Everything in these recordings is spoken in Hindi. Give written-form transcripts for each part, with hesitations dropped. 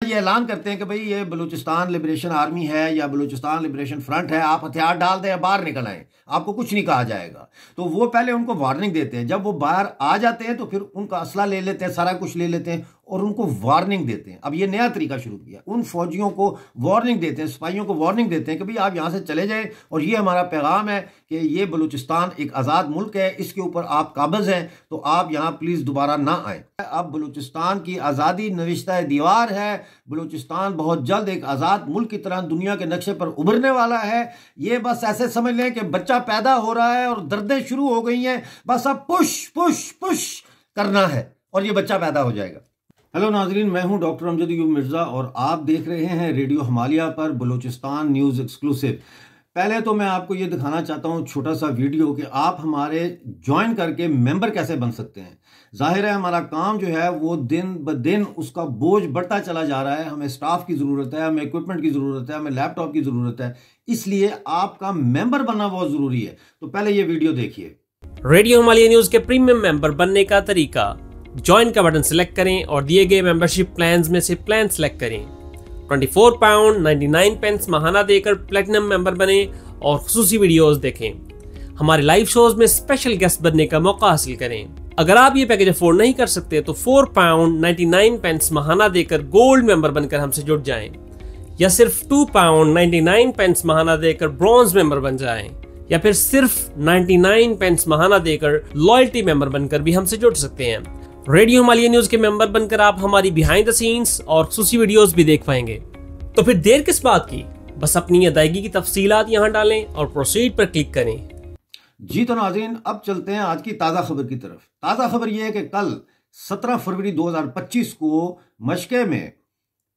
ये ऐलान करते हैं कि भाई ये बलूचिस्तान लिबरेशन आर्मी है या बलूचिस्तान लिबरेशन फ्रंट है, आप हथियार डाल दें, बाहर निकल आए, आपको कुछ नहीं कहा जाएगा। तो वो पहले उनको वार्निंग देते हैं, जब वो बाहर आ जाते हैं तो फिर उनका असला ले लेते हैं, सारा कुछ ले लेते हैं और उनको वार्निंग देते हैं। अब ये नया तरीका शुरू किया, उन फौजियों को वार्निंग देते हैं, सिपाहियों को वार्निंग देते हैं कि भाई आप यहाँ से चले जाएं और ये हमारा पैगाम है कि ये बलूचिस्तान एक आज़ाद मुल्क है, इसके ऊपर आप काबिज हैं, तो आप यहाँ प्लीज़ दोबारा ना आए। अब बलूचिस्तान की आज़ादी नविश्ता दीवार है, बलूचिस्तान बहुत जल्द एक आज़ाद मुल्क की तरह दुनिया के नक्शे पर उभरने वाला है। ये बस ऐसे समझ लें कि बच्चा पैदा हो रहा है और दर्दें शुरू हो गई हैं, बस अब पुश पुश पुश करना है और ये बच्चा पैदा हो जाएगा। हेलो नाजरीन, मैं हूं डॉक्टर अमजद अयूब मिर्ज़ा और आप देख रहे हैं रेडियो हिमालय पर बलूचिस्तान न्यूज़ एक्सक्लूसिव। पहले तो मैं आपको ये दिखाना चाहता हूँ छोटा सा वीडियो कि आप हमारे ज्वाइन करके मेंबर कैसे बन सकते हैं। जाहिर है हमारा काम जो है वो दिन ब दिन उसका बोझ बढ़ता चला जा रहा है, हमें स्टाफ की ज़रूरत है, हमें इक्विपमेंट की ज़रूरत है, हमें लैपटॉप की ज़रूरत है, इसलिए आपका मेंबर बनना बहुत ज़रूरी है। तो पहले ये वीडियो देखिए। रेडियो हिमालय न्यूज़ के प्रीमियम मेंबर बनने का तरीका, ज्वाइन का बटन सिलेक्ट करें और दिए गए मेंबरशिप प्लान्स में से प्लान सिलेक्ट करें। £24.99 माहाना देकर प्लेटिनम मेंबर बने और खुसूसी वीडियोस देखें। हमारे लाइव शोज में स्पेशल गेस्ट बनने का मौका हासिल करें। अगर आप ये पैकेज अफोर्ड नहीं कर सकते तो £4.99 माहाना देकर गोल्ड मेंबर बनकर हमसे जुड़ जाएं, या सिर्फ £2.99 माहाना देकर ब्रॉन्ज मेंबर बन जाएं, या फिर सिर्फ 99 माहाना देकर लॉयल्टी मेंबर बनकर भी हमसे जुड़ सकते हैं। रेडियो हिमालय न्यूज़ के मेंबर बनकर आप हमारी बिहाइंड द सीन्स और खुसूसी वीडियोस भी देख पाएंगे। तो फिर देर किस बात की, बस अपनी अदायगी की तफसीलात यहाँ डालें और प्रोसीड पर क्लिक करें। जी तो नाज़रीन, अब चलते हैं आज की ताज़ा खबर की तरफ। ताज़ा खबर यह है कि कल 17 फरवरी 2025 को मशके में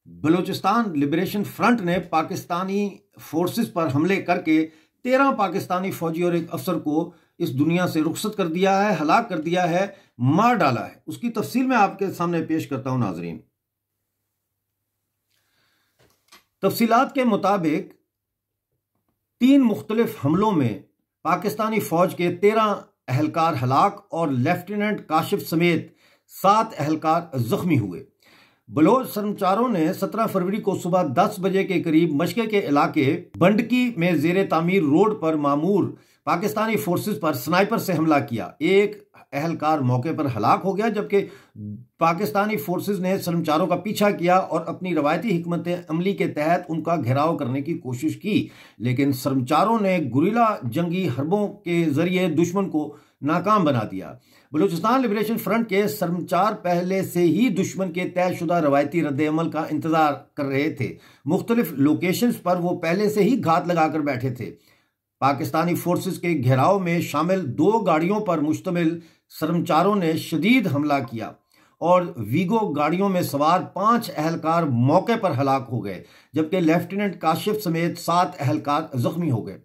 बलूचिस्तान लिबरेशन फ्रंट ने पाकिस्तानी फोर्सेस पर हमले करके 13 पाकिस्तानी फौजी और एक अफसर को इस दुनिया से रुखसत कर दिया है, हलाक कर दिया है, मार डाला है। उसकी तफसील मैं आपके सामने पेश करता हूं नाजरीन। तफसीलात के मुताबिक 3 मुख्तलिफ हमलों में पाकिस्तानी फौज के 13 अहलकार हलाक और लेफ्टिनेंट काशिफ समेत 7 अहलकार जख्मी हुए। बलोच सरमचारों ने 17 फरवरी को सुबह 10 बजे के करीब मशके के इलाके बंडकी में जेर तामीर रोड पर मामूर पाकिस्तानी फोर्सेस पर स्नाइपर से हमला किया। एक अहलकार मौके पर हलाक हो गया, जबकि पाकिस्तानी फोर्सेस ने सरमचारों का पीछा किया और अपनी रवायती हिकमत अमली के तहत उनका घेराव करने की कोशिश की, लेकिन सरमचारों ने गुरिल्ला जंगी हरबों के जरिए दुश्मन को नाकाम बना दिया। बलूचिस्तान लिबरेशन फ्रंट के सरमचार पहले से ही दुश्मन के तयशुदा रवायती रद्द-ए-अमल का इंतजार कर रहे थे। मुख्तलिफ लोकेशंस पर वो पहले से ही घात लगाकर बैठे थे। पाकिस्तानी फोर्सेस के घेराव में शामिल 2 गाड़ियों पर मुश्तमिल सरमचारों ने शदीद हमला किया और वीगो गाड़ियों में सवार 5 अहलकार मौके पर हलाक हो गए, जबकि लेफ्टिनेंट काशिफ समेत 7 अहलकार जख्मी हो गए।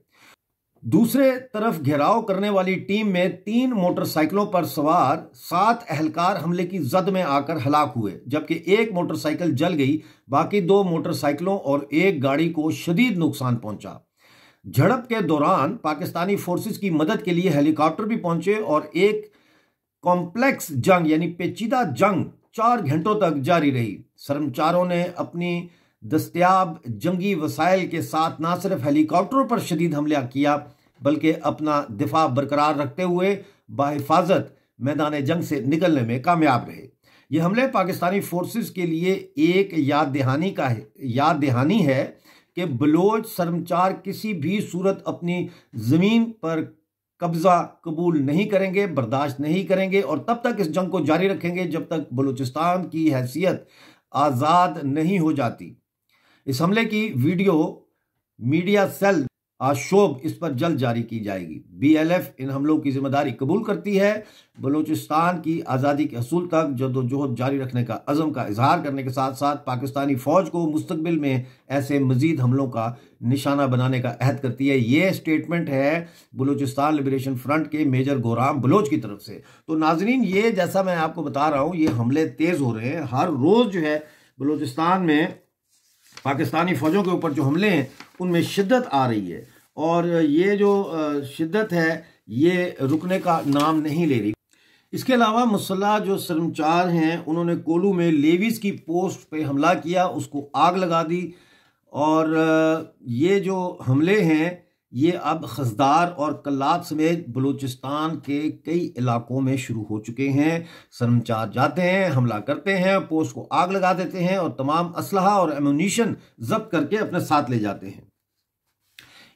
दूसरे तरफ घेराव करने वाली टीम में 3 मोटरसाइकिलों पर सवार 7 अहलकार हमले की जद में आकर हलाक हुए, जबकि 1 मोटरसाइकिल जल गई। बाकी 2 मोटरसाइकिलों और 1 गाड़ी को शदीद नुकसान पहुंचा। झड़प के दौरान पाकिस्तानी फोर्सेस की मदद के लिए हेलीकॉप्टर भी पहुंचे और एक कॉम्प्लेक्स जंग यानी पेचीदा जंग 4 घंटों तक जारी रही। सरमचारों ने अपनी दस्तयाब जंगी वसाइल के साथ न सिर्फ हेलीकॉप्टरों पर शदीद हमला किया, बल्कि अपना दिफा बरकरार रखते हुए बाहिफाजत मैदान जंग से निकलने में कामयाब रहे। ये हमले पाकिस्तानी फोर्सेस के लिए एक याद दहानी है कि बलोच सरमचार किसी भी सूरत अपनी ज़मीन पर कब्ज़ा कबूल नहीं करेंगे, बर्दाश्त नहीं करेंगे और तब तक इस जंग को जारी रखेंगे जब तक बलूचिस्तान की हैसियत आज़ाद नहीं हो जाती। इस हमले की वीडियो मीडिया सेल आशोब इस पर जल्द जारी की जाएगी। BLF इन हमलों की जिम्मेदारी कबूल करती है। बलूचिस्तान की आज़ादी के हसूल तक जदोजहद जारी रखने का अज़म का इजहार करने के साथ साथ पाकिस्तानी फ़ौज को मुस्तकबिल में ऐसे मज़ीद हमलों का निशाना बनाने का अहद करती है। ये स्टेटमेंट है बलूचिस्तान लिबरेशन फ्रंट के मेजर गोराम बलोच की तरफ से। तो नाजरीन, ये जैसा मैं आपको बता रहा हूँ, ये हमले तेज़ हो रहे हैं। हर रोज़ जो है बलूचिस्तान में पाकिस्तानी फ़ौजों के ऊपर जो हमले हैं उनमें शिद्दत आ रही है और ये जो शिद्दत है ये रुकने का नाम नहीं ले रही। इसके अलावा मुसल्लह जो सरमचार हैं उन्होंने कोलू में लेवीज की पोस्ट पे हमला किया, उसको आग लगा दी। और ये जो हमले हैं ये अब खसदार और कल्लात समेत बलूचिस्तान के कई इलाकों में शुरू हो चुके हैं। सरमचार जाते हैं, हमला करते हैं, पोस्ट को आग लगा देते हैं और तमाम असलहा और एमुनीशन जब्त करके अपने साथ ले जाते हैं।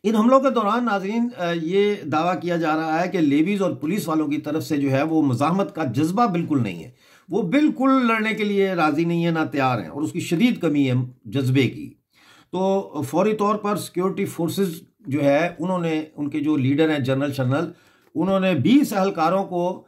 इन हमलों के दौरान नाज़रीन ये दावा किया जा रहा है कि लेवीज और पुलिस वालों की तरफ से जो है वो मुज़ाहमत का जज्बा बिल्कुल नहीं है, वो बिल्कुल लड़ने के लिए राज़ी नहीं है, ना तैयार हैं, और उसकी शदीद कमी है जज्बे की। तो फौरी तौर पर सिक्योरिटी फोर्सेस जो है उन्होंने, उनके जो लीडर हैं जनरल शर्नल, उन्होंने 20 एहलकारों को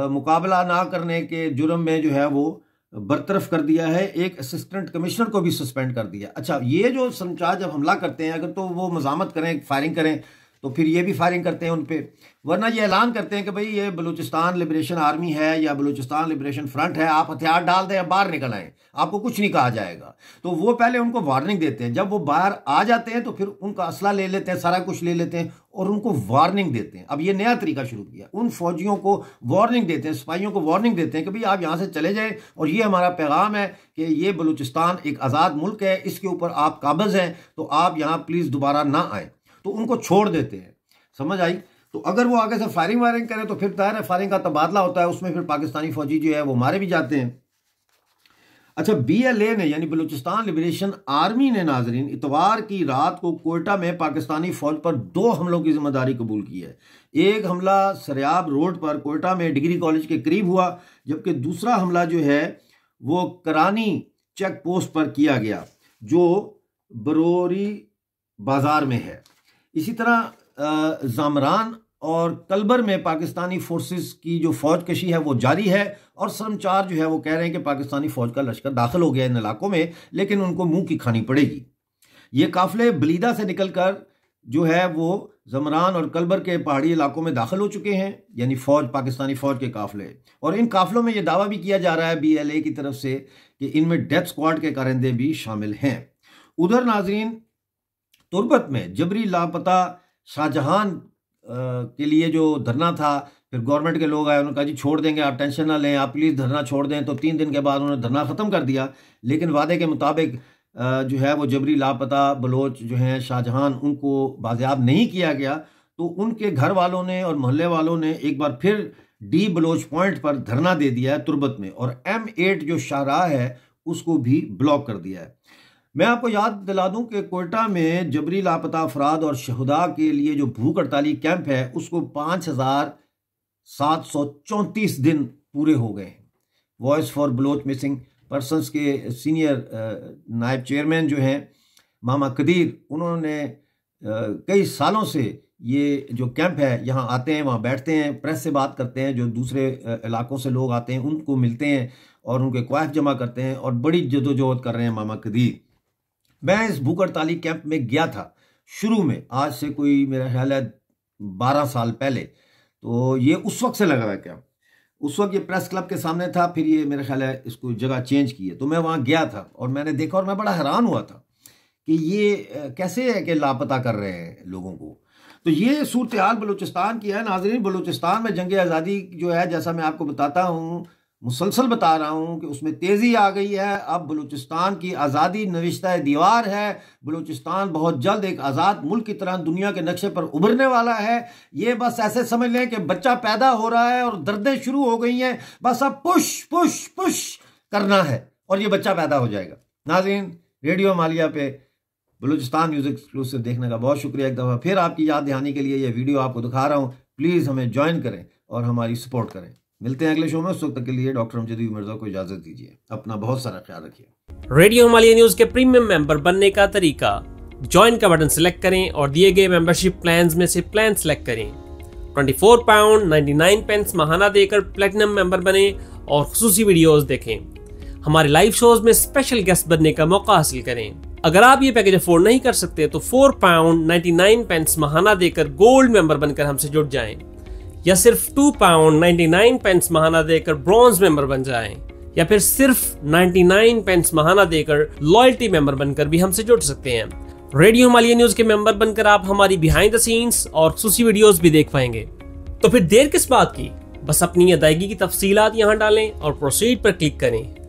मुकाबला ना करने के जुर्म में जो है वो बरतरफ कर दिया है। एक असिस्टेंट कमिश्नर को भी सस्पेंड कर दिया। अच्छा, ये जो सरमचार जब हमला करते हैं अगर तो वो मज़ामत करें, फायरिंग करें, तो फिर ये भी फायरिंग करते हैं उन पे, वरना ये ऐलान करते हैं कि भाई ये बलूचिस्तान लिबरेशन आर्मी है या बलूचिस्तान लिबरेशन फ्रंट है, आप हथियार डाल दें या बाहर निकल आएँ, आपको कुछ नहीं कहा जाएगा। तो वो पहले उनको वार्निंग देते हैं, जब वो बाहर आ जाते हैं तो फिर उनका असला ले लेते हैं, सारा कुछ ले लेते हैं और उनको वार्निंग देते हैं। अब ये नया तरीका शुरू किया, उन फौजियों को वार्निंग देते हैं, सिपाहियों को वार्निंग देते हैं कि भाई आप यहाँ से चले जाएं और ये हमारा पैगाम है कि ये बलूचिस्तान एक आज़ाद मुल्क है, इसके ऊपर आप काबिज हैं, तो आप यहाँ प्लीज़ दोबारा ना आए। तो उनको छोड़ देते हैं, समझ आई। तो अगर वो आगे से फायरिंग वायरिंग करें तो फिर तैयार है, फायरिंग का तबादला होता है, उसमें फिर पाकिस्तानी फौजी जो है वो मारे भी जाते हैं। अच्छा, BLA ने यानी बलूचिस्तान लिबरेशन आर्मी ने नाजरीन इतवार की रात को कोयटा में पाकिस्तानी फौज पर 2 हमलों की जिम्मेदारी कबूल की है। एक हमला सरियाब रोड पर कोयटा में डिग्री कॉलेज के करीब हुआ, जबकि दूसरा हमला जो है वो करानी चेक पोस्ट पर किया गया जो बरोरी बाजार में है। इसी तरह ज़ामरान और कलबर में पाकिस्तानी फोर्सेस की जो फौज कशी है वो जारी है और सरमचार जो है वो कह रहे हैं कि पाकिस्तानी फौज का लश्कर दाखिल हो गया इन इलाकों में, लेकिन उनको मुंह की खानी पड़ेगी। ये काफिले बलीदा से निकलकर जो है वो ज़मरान और कलबर के पहाड़ी इलाकों में दाखिल हो चुके हैं, यानी फौज, पाकिस्तानी फौज के काफिले। और इन काफिलों में ये दावा भी किया जा रहा है BLA की तरफ से कि इनमें डेथ स्क्वाड के कारिंदे भी शामिल हैं। उधर नाजरीन तुर्बत में जबरी लापता शाहजहां के लिए जो धरना था, फिर गवर्नमेंट के लोग आए, उन्होंने कहा जी छोड़ देंगे, आप टेंशन ना लें, आप प्लीज़ धरना छोड़ दें। तो 3 दिन के बाद उन्होंने धरना ख़त्म कर दिया, लेकिन वादे के मुताबिक जो है वो जबरी लापता बलोच जो हैं शाहजहां, उनको बाजियाब नहीं किया गया। तो उनके घर वालों ने और मोहल्ले वालों ने एक बार फिर D बलोच पॉइंट पर धरना दे दिया है तुर्बत में, और M8 जो शाहराह है उसको भी ब्लॉक कर दिया है। मैं आपको याद दिला दूं कि कोयटा में जबरी लापता अफराद और शहुदा के लिए जो भूख हड़ताली कैंप है उसको 5734 दिन पूरे हो गए हैं। Voice for Baloch Missing Persons के सीनियर नायब चेयरमैन जो हैं मामा कदीर, उन्होंने कई सालों से ये जो कैंप है यहाँ आते हैं, वहाँ बैठते हैं, प्रेस से बात करते हैं, जो दूसरे इलाकों से लोग आते हैं उनको मिलते हैं और उनके क्वाइफ जमा करते हैं और बड़ी जदोजहद कर रहे हैं मामा कदीर। मैं इस भूख हड़ताली कैंप में गया था शुरू में, आज से कोई मेरा ख्याल है 12 साल पहले। तो ये उस वक्त से लगा हुआ कैंप, उस वक्त ये प्रेस क्लब के सामने था, फिर ये मेरा ख्याल है इसको जगह चेंज की है। तो मैं वहाँ गया था और मैंने देखा और मैं बड़ा हैरान हुआ था कि ये कैसे है कि लापता कर रहे हैं लोगों को। तो ये सूरत हाल बलूचिस्तान की है नाज़रीन। बलूचिस्तान में जंग आज़ादी जो है, जैसा मैं आपको बताता हूँ, मुसलसल बता रहा हूँ कि उसमें तेज़ी आ गई है। अब बलूचिस्तान की आज़ादी नविश्ता दीवार है। बलूचिस्तान बहुत जल्द एक आज़ाद मुल्क की तरह दुनिया के नक्शे पर उभरने वाला है। ये बस ऐसे समझ लें कि बच्चा पैदा हो रहा है और दर्दें शुरू हो गई हैं, बस अब पुश पुश पुश करना है और ये बच्चा पैदा हो जाएगा। नाज़रीन, रेडियो मालिया पे बलूचिस्तान न्यूज़ एक्सक्लूसिव देखने का बहुत शुक्रिया। एक दफ़ा फिर आपकी याद दहानी के लिए ये वीडियो आपको दिखा रहा हूँ। प्लीज़ हमें ज्वाइन करें और हमारी सपोर्ट करें। मिलते हैं अगले शो में, उस वक्त तक के लिए डॉक्टर अमजद मिर्जा को इजाजत दीजिए। अपना बहुत सारा ख्याल रखिए। रेडियो हिमालय न्यूज के प्रीमियम मेंबर बनने का तरीका, ज्वाइन का बटन सिलेक्ट करें और दिए गए मेंबरशिप प्लान्स में से प्लान सिलेक्ट करें। £24.99 माहाना देकर प्लेटिनम मेंबर बने और खुसूसी वीडियोस देखें। हमारे लाइव शोज में स्पेशल गेस्ट बनने का मौका हासिल करें। अगर आप ये पैकेज अफोर्ड नहीं कर सकते तो £4.99 माहाना देकर गोल्ड मेंबर बनकर हमसे जुड़ जाएं, या सिर्फ £2.99 माहाना देकर ब्रॉन्ज मेंबर बन जाएं, या फिर सिर्फ 99 माहाना देकर लॉयल्टी मेंबर बनकर भी हमसे जुड़ सकते हैं। रेडियो हिमालय न्यूज के मेंबर बनकर आप हमारी बिहाइंड द सीन्स और खुसूसी वीडियोस भी देख पाएंगे। तो फिर देर किस बात की, बस अपनी अदायगी की तफसीलात यहाँ डालें और प्रोसीड पर क्लिक करें।